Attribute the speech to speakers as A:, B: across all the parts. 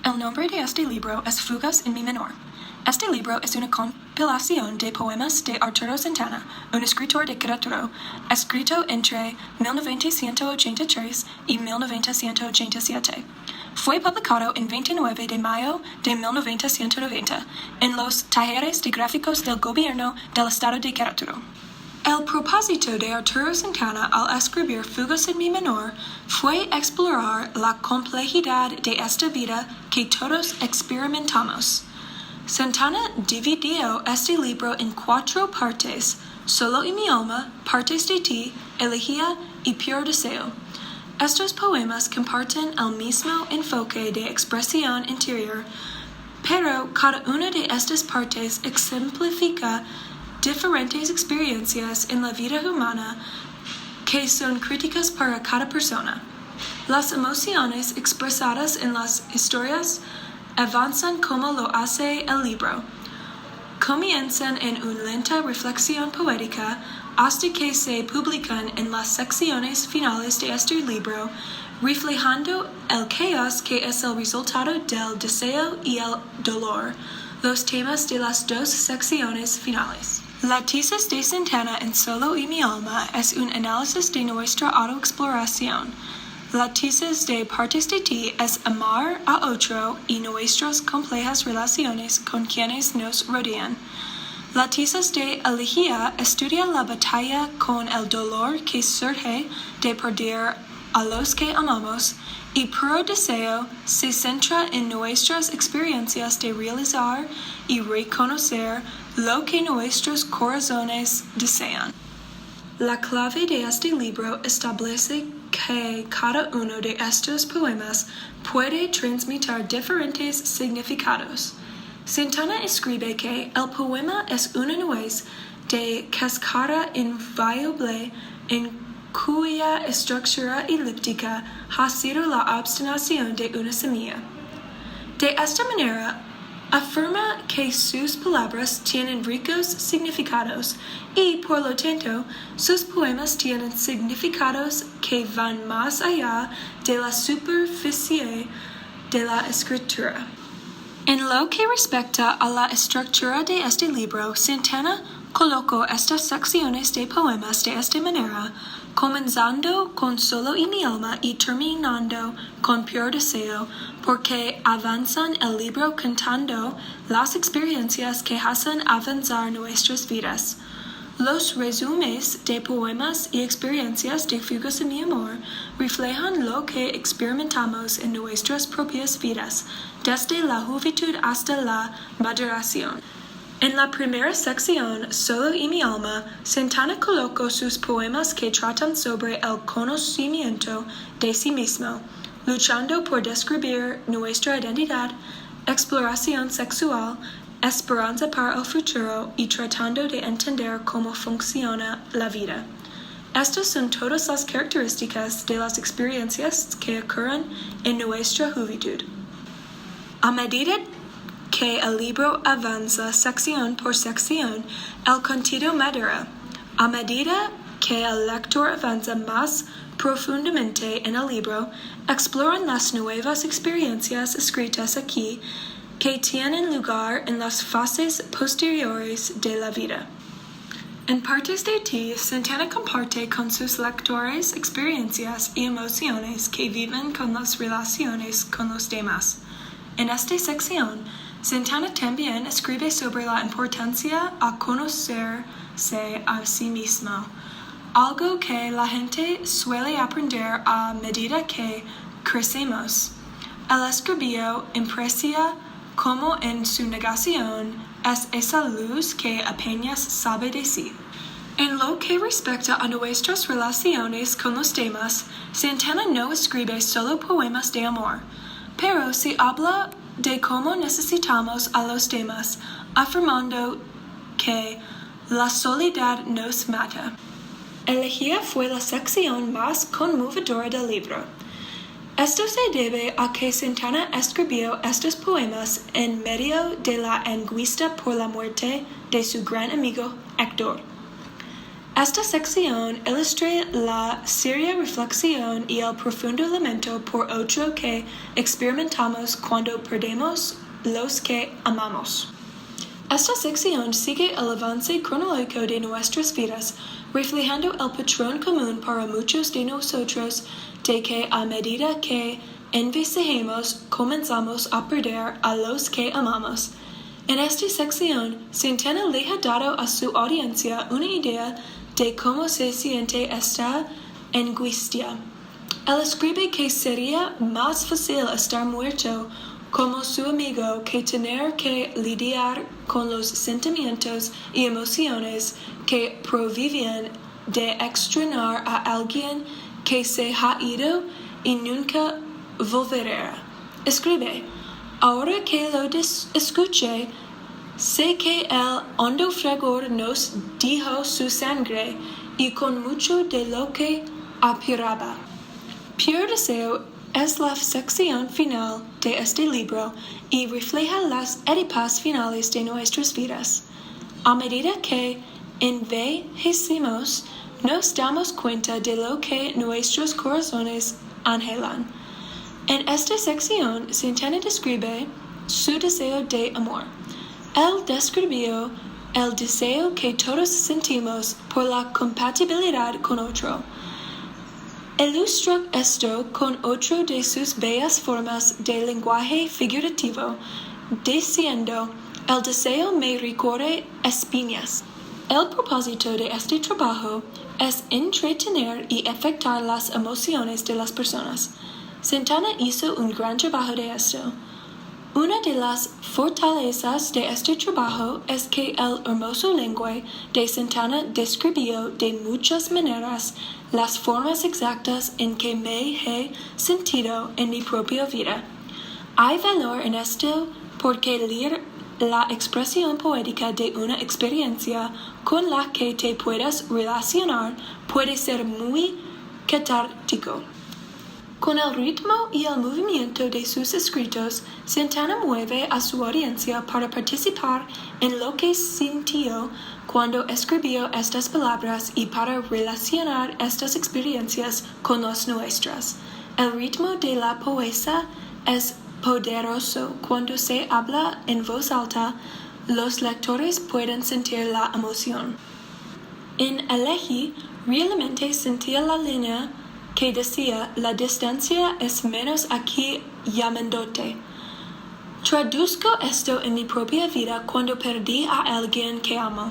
A: El nombre de este libro es Fugas en Mi menor. Este libro es una compilación de poemas de Arturo Santana, un escritor de Querétaro, escrito entre 1983 y 1987. Fue publicado en 29 de mayo de 1990 en los talleres de gráficos del gobierno del estado de Querétaro. El propósito de Arturo Santana al escribir Fugas en Mi menor fue explorar la complejidad de esta vida que todos experimentamos. Santana dividió este libro en 4 partes: Solo y mi alma, Partes de ti, Elegía y Puro deseo. Estos poemas comparten el mismo enfoque de expresión interior, pero cada una de estas partes ejemplifica diferentes experiencias en la vida humana que son críticas para cada persona. Las emociones expresadas en las historias avanzan como lo hace el libro. Comienzan en una lenta reflexión poética hasta que se publican en las secciones finales de este libro, reflejando el caos que es el resultado del deseo y el dolor, los temas de las 2 secciones finales. La tesis de Santana en Solo y mi alma es un análisis de nuestra autoexploración. La tesis de Partes de ti es amar a otro y nuestras complejas relaciones con quienes nos rodean. La tesis de Elegía estudia la batalla con el dolor que surge de perder a los que amamos, y Puro deseo se centra en nuestras experiencias de realizar y reconocer lo que nuestros corazones desean. La clave de este libro establece que cada uno de estos poemas puede transmitir diferentes significados. Santana escribe que el poema es una nuez de cascara inviolable en cuya estructura elíptica ha sido la obstinación de una semilla. De esta manera, afirma que sus palabras tienen ricos significados y, por lo tanto, sus poemas tienen significados que van más allá de la superficie de la escritura. En lo que respecta a la estructura de este libro, Santana colocó estas secciones de poemas de esta manera, comenzando con Solo y mi alma y terminando con Puro deseo, porque avanzan el libro contando las experiencias que hacen avanzar nuestras vidas. Los resúmenes de poemas y experiencias de Fugas en mi amor reflejan lo que experimentamos en nuestras propias vidas, desde la juventud hasta la maduración. En la primera sección, Solo y mi alma, Santana colocó sus poemas que tratan sobre el conocimiento de sí mismo, luchando por descubrir nuestra identidad, exploración sexual, esperanza para el futuro y tratando de entender cómo funciona la vida. Estas son todas las características de las experiencias que ocurren en nuestra juventud. A medida que el libro avanza sección por sección, el contenido madura. A medida que el lector avanza más profundamente en el libro, exploran las nuevas experiencias escritas aquí que tienen lugar en las fases posteriores de la vida. En Partes de ti, Santana comparte con sus lectores experiencias y emociones que viven con las relaciones con los demás. En esta sección, Santana también escribe sobre la importancia a conocerse a sí mismo, algo que la gente suele aprender a medida que crecemos. El escribió imprecia como en su negación es esa luz que apenas sabe de sí. En lo que respecta a nuestras relaciones con los demás, Santana no escribe solo poemas de amor, pero se habla de cómo necesitamos a los demás, afirmando que la soledad nos mata. Elegía fue la sección más conmovedora del libro. Esto se debe a que Santana escribió estos poemas en medio de la angustia por la muerte de su gran amigo Héctor. Esta sección ilustra la seria reflexión y el profundo lamento por otro que experimentamos cuando perdemos los que amamos. Esta sección sigue el avance cronológico de nuestras vidas, reflejando el patrón común para muchos de nosotros de que a medida que envejecemos comenzamos a perder a los que amamos. En esta sección, Santana le ha dado a su audiencia una idea de cómo se siente esta angustia. Él escribe que sería más fácil estar muerto como su amigo que tener que lidiar con los sentimientos y emociones que provienen de extrañar a alguien que se ha ido y nunca volverá. Escribe, ahora que lo escuché, sé que el hondo fragor nos dijo su sangre y con mucho de lo que aspiraba. Pure Deseo es la sección final de este libro y refleja las etapas finales de nuestras vidas. A medida que envejecemos, nos damos cuenta de lo que nuestros corazones anhelan. En esta sección, Santana describe su deseo de amor. Él describió el deseo que todos sentimos por la compatibilidad con otro. Ilustra esto con otra de sus bellas formas de lenguaje figurativo, diciendo, el deseo me recorre espinas. El propósito de este trabajo es entretener y afectar las emociones de las personas. Santana hizo un gran trabajo de esto. Una de las fortalezas de este trabajo es que el hermoso lenguaje de Santana describió de muchas maneras las formas exactas en que me he sentido en mi propia vida. Hay valor en esto porque leer la expresión poética de una experiencia con la que te puedas relacionar puede ser muy catártico. Con el ritmo y el movimiento de sus escritos, Santana mueve a su audiencia para participar en lo que sintió cuando escribió estas palabras y para relacionar estas experiencias con las nuestras. El ritmo de la poesía es poderoso. Cuando se habla en voz alta, los lectores pueden sentir la emoción. En Elegí, realmente sentía la línea que decía, la distancia es menos aquí llamándote. Traduzco esto en mi propia vida cuando perdí a alguien que amo.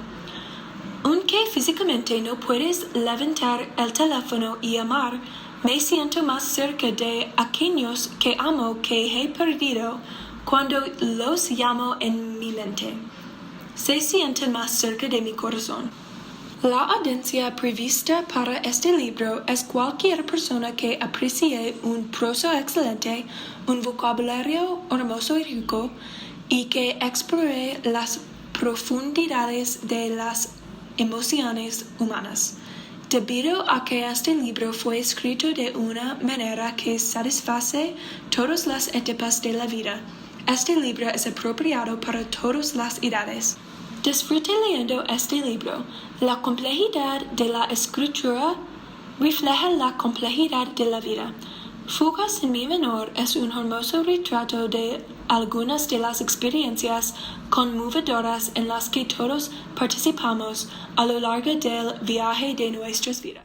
A: Aunque físicamente no puedes levantar el teléfono y llamar, me siento más cerca de aquellos que amo que he perdido cuando los llamo en mi mente. Se sienten más cerca de mi corazón. La audiencia prevista para este libro es cualquier persona que aprecie un prosa excelente, un vocabulario hermoso y rico, y que explore las profundidades de las emociones humanas. Debido a que este libro fue escrito de una manera que satisface todas las etapas de la vida, este libro es apropiado para todas las edades. Disfrute leyendo este libro. La complejidad de la escritura refleja la complejidad de la vida. Fugas en mi menor es un hermoso retrato de algunas de las experiencias conmovedoras en las que todos participamos a lo largo del viaje de nuestras vidas.